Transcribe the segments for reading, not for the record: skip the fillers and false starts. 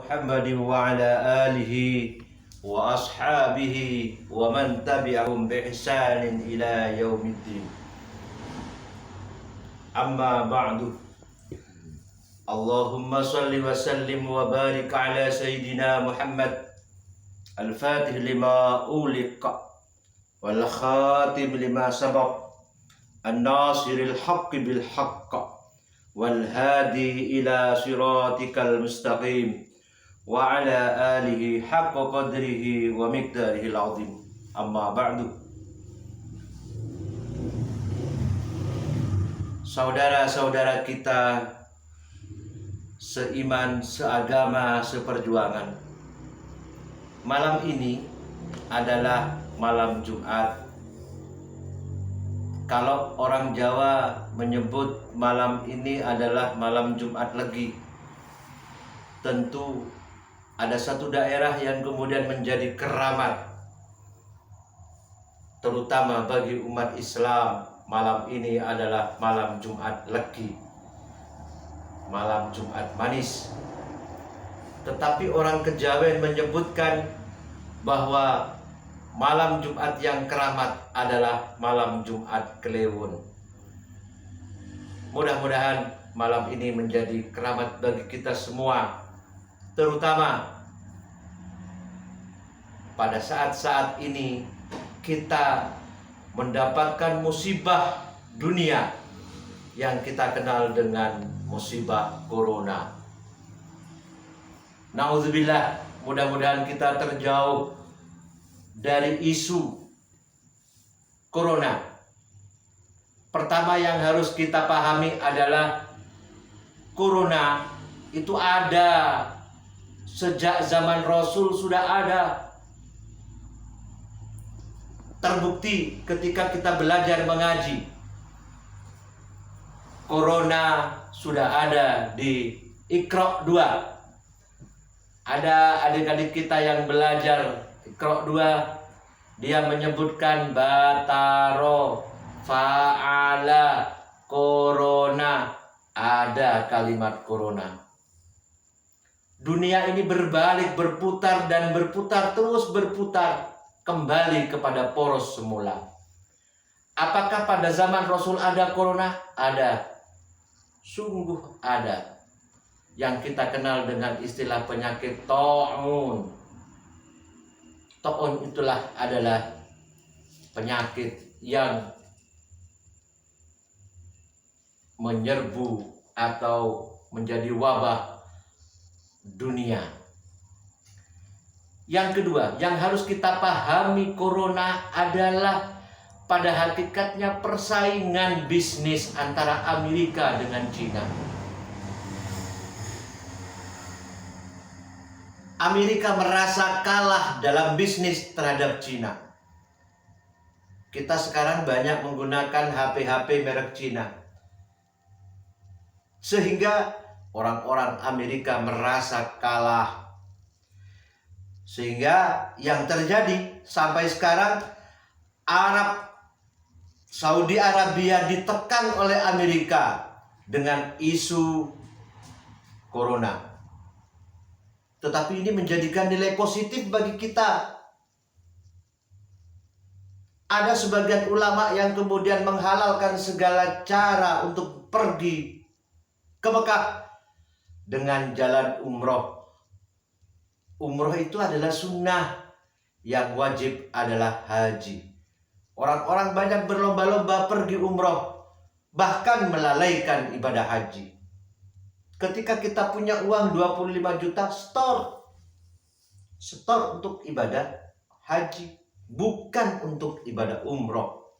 محمد وعلى آله وأصحابه ومن تبعهم بإحسان إلى يوم الدين. أما بعد، اللهم صل وسلم وبارك على سيدنا محمد الفاتح لما أغلق والخاتم لما سبق الناصر الحق بالحق والهادي إلى صراطك المستقيم وعلى آله حق قدره ومقداره العظيم. أما بعد. Saudara-saudara kita seiman, seagama, seperjuangan, malam ini adalah malam Jumat. Kalau orang Jawa menyebut malam ini adalah malam Jumat Legi, tentu ada satu daerah yang kemudian menjadi keramat, terutama bagi umat Islam. Malam ini adalah malam Jumat Legi, malam Jumat manis. Tetapi orang Kejawen menyebutkan bahwa malam Jumat yang keramat adalah malam Jumat Kelewon. Mudah-mudahan malam ini menjadi keramat bagi kita semua, terutama pada saat-saat ini kita mendapatkan musibah dunia yang kita kenal dengan musibah corona. Nauzubillah, mudah-mudahan kita terjauh dari isu corona. Pertama yang harus kita pahami adalah corona itu ada sejak zaman Rasul, sudah ada. Terbukti ketika kita belajar mengaji, corona sudah ada di Iqra 2. Ada adik-adik kita yang belajar Iqra 2, dia menyebutkan bataro, fa'ala, corona, ada kalimat corona. Dunia ini berbalik, berputar dan berputar, terus berputar kembali kepada poros semula. Apakah pada zaman Rasul ada corona? Ada. Sungguh ada. Yang kita kenal dengan istilah penyakit ta'un. Ta'un itulah adalah penyakit yang menyerbu atau menjadi wabah dunia. Yang kedua, yang harus kita pahami, corona adalah pada hakikatnya persaingan bisnis antara Amerika dengan Cina. Amerika merasa kalah dalam bisnis terhadap Cina. Kita sekarang banyak menggunakan HP-HP merek Cina, sehingga orang-orang Amerika merasa kalah. Sehingga yang terjadi sampai sekarang, Saudi Arabia ditekan oleh Amerika dengan isu corona. Tetapi ini menjadikan nilai positif bagi kita. Ada sebagian ulama yang kemudian menghalalkan segala cara untuk pergi ke Mekah dengan jalan umroh. Umroh itu adalah sunnah, yang wajib adalah haji. Orang-orang banyak berlomba-lomba pergi umroh, bahkan melalaikan ibadah haji. Ketika kita punya uang 25 juta, store untuk ibadah haji, bukan untuk ibadah umroh.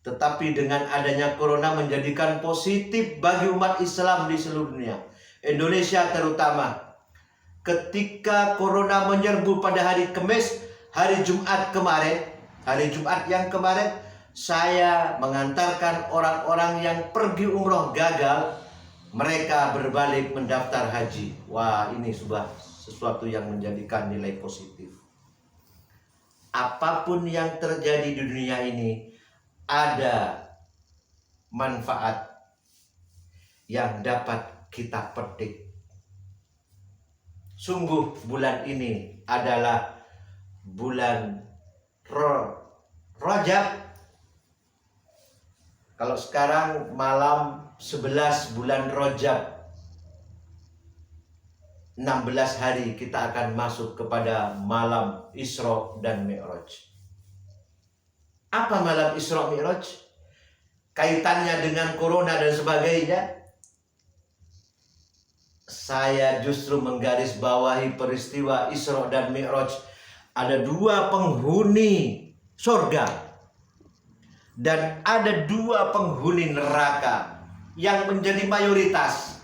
Tetapi dengan adanya corona menjadikan positif bagi umat Islam di seluruh dunia, Indonesia terutama. Ketika corona menyerbu pada hari Kamis, hari Jumat yang kemarin, saya mengantarkan orang-orang yang pergi umroh gagal, mereka berbalik mendaftar haji. Wah, ini sesuatu yang menjadikan nilai positif. Apapun yang terjadi di dunia ini, ada manfaat yang dapat kita petik. Sungguh bulan ini adalah bulan Rajab. Kalau sekarang malam 11 bulan Rajab, 16 hari kita akan masuk kepada malam Isra dan Mi'raj. Apa malam Isra Mi'raj? Kaitannya dengan corona dan sebagainya. Saya justru menggarisbawahi peristiwa Isra dan Mi'raj. Ada dua penghuni surga dan ada dua penghuni neraka yang menjadi mayoritas.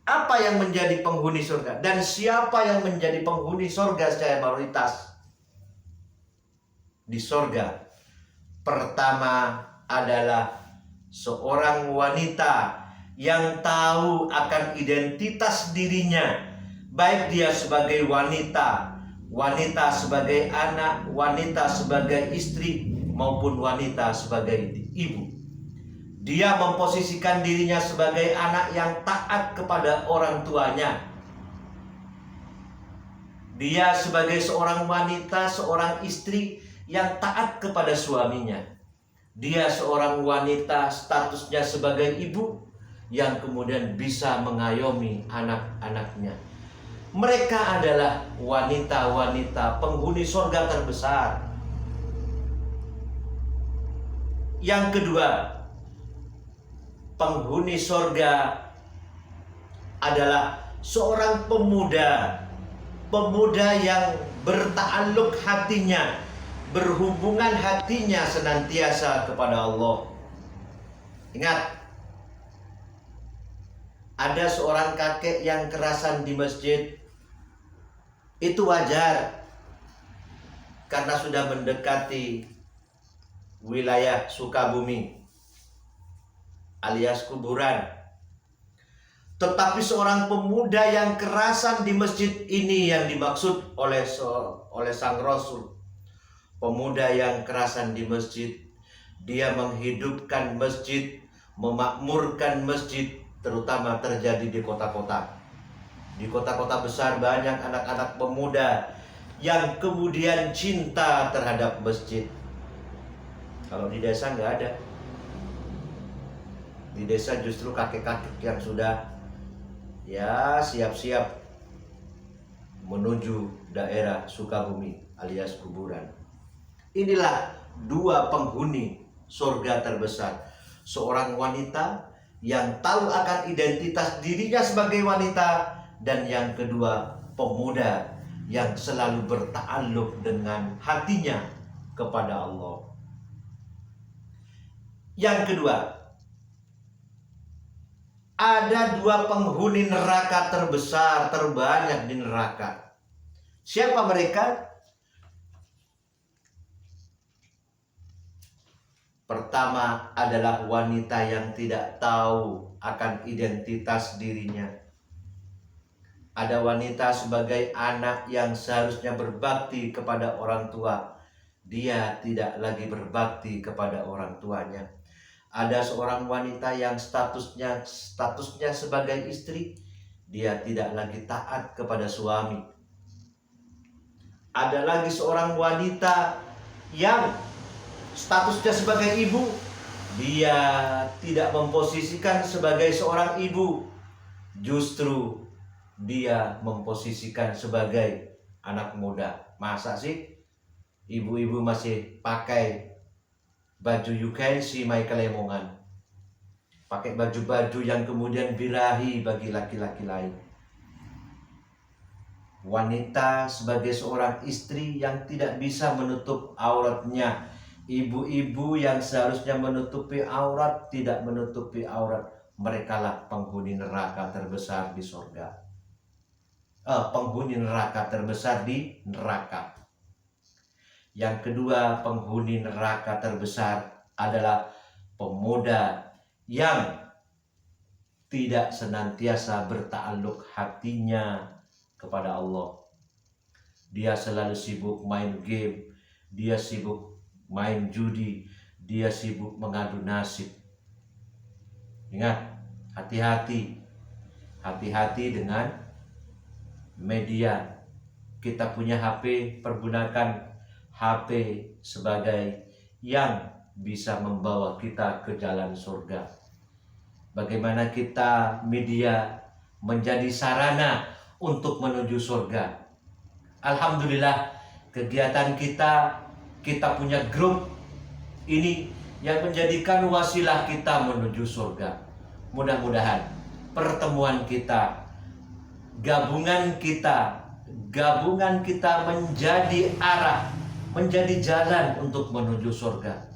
Apa yang menjadi penghuni surga dan siapa yang menjadi penghuni surga secara mayoritas di surga? Pertama adalah seorang wanita yang tahu akan identitas dirinya, baik dia sebagai wanita, wanita sebagai anak, wanita sebagai istri, maupun wanita sebagai ibu. Dia memposisikan dirinya sebagai anak yang taat kepada orang tuanya. Dia sebagai seorang wanita, seorang istri yang taat kepada suaminya. Dia seorang wanita statusnya sebagai ibu yang kemudian bisa mengayomi anak-anaknya. Mereka adalah wanita-wanita penghuni surga terbesar. Yang kedua, penghuni surga adalah seorang pemuda yang berta'alluq hatinya, berhubungan hatinya senantiasa kepada Allah. Ingat, ada seorang kakek yang kerasan di masjid. Itu wajar karena sudah mendekati wilayah Sukabumi alias kuburan. Tetapi seorang pemuda yang kerasan di masjid ini yang dimaksud oleh sang Rasul. Pemuda yang kerasan di masjid, dia menghidupkan masjid, memakmurkan masjid, terutama terjadi di kota-kota. Di kota-kota besar banyak anak-anak pemuda yang kemudian cinta terhadap masjid. Kalau di desa nggak ada. Di desa justru kakek-kakek yang sudah siap-siap menuju daerah Sukabumi alias kuburan. Inilah dua penghuni surga terbesar. Seorang wanita yang tahu akan identitas dirinya sebagai wanita, dan yang kedua pemuda yang selalu berta'alluq dengan hatinya kepada Allah. Yang kedua, ada dua penghuni neraka terbesar, terbanyak di neraka. Siapa mereka? Pertama adalah wanita yang tidak tahu akan identitas dirinya. Ada wanita sebagai anak yang seharusnya berbakti kepada orang tua. Dia tidak lagi berbakti kepada orang tuanya. Ada seorang wanita yang statusnya sebagai istri. Dia tidak lagi taat kepada suami. Ada lagi seorang wanita yang statusnya sebagai ibu. Dia tidak memposisikan sebagai seorang ibu. Justru dia memposisikan sebagai anak muda. Masa sih ibu-ibu masih pakai baju you can see my kelemongan, pakai baju-baju yang kemudian birahi bagi laki-laki lain. Wanita sebagai seorang istri yang tidak bisa menutup auratnya. Ibu-ibu yang seharusnya menutupi aurat tidak menutupi aurat. Merekalah penghuni neraka terbesar di surga. Penghuni neraka terbesar di neraka. Yang kedua, penghuni neraka terbesar adalah pemuda yang tidak senantiasa berta'alluq hatinya kepada Allah. Dia selalu sibuk main game, dia sibuk main judi, dia sibuk mengadu nasib. Ingat, hati-hati dengan media. Kita punya HP, pergunakan HP sebagai yang bisa membawa kita ke jalan surga. Bagaimana kita media menjadi sarana untuk menuju surga. Alhamdulillah, kegiatan kita punya grup ini yang menjadikan wasilah kita menuju surga. Mudah-mudahan pertemuan kita, gabungan kita menjadi arah, menjadi jalan untuk menuju surga.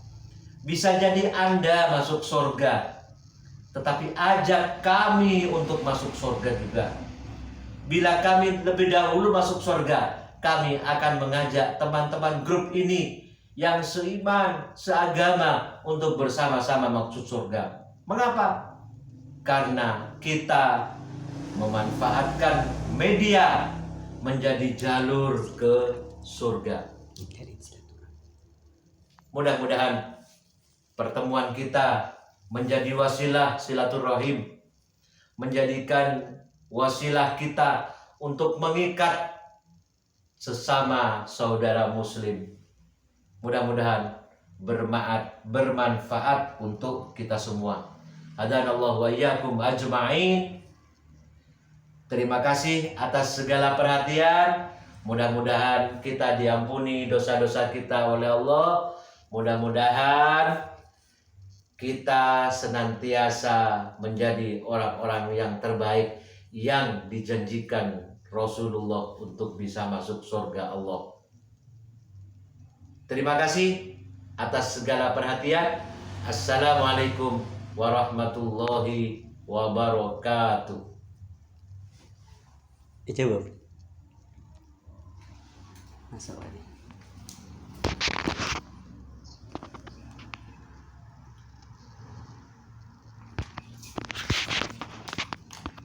Bisa jadi Anda masuk surga, tetapi ajak kami untuk masuk surga juga. Bila kami lebih dahulu masuk surga, kami akan mengajak teman-teman grup ini yang seiman, seagama untuk bersama-sama masuk surga. Mengapa? Karena kita memanfaatkan media menjadi jalur ke surga. Mudah-mudahan pertemuan kita menjadi wasilah silaturahim, menjadikan wasilah kita untuk mengikat sesama saudara muslim. Mudah-mudahan bermanfaat untuk kita semua. Hadanallahu wa iyyakum ajma'in. Terima kasih atas segala perhatian. Mudah-mudahan kita diampuni dosa-dosa kita oleh Allah. Mudah-mudahan kita senantiasa menjadi orang-orang yang terbaik yang dijanjikan Rasulullah untuk bisa masuk surga Allah. Terima kasih atas segala perhatian. Assalamualaikum warahmatullahi wabarakatuh. Jawab. Masuk lagi.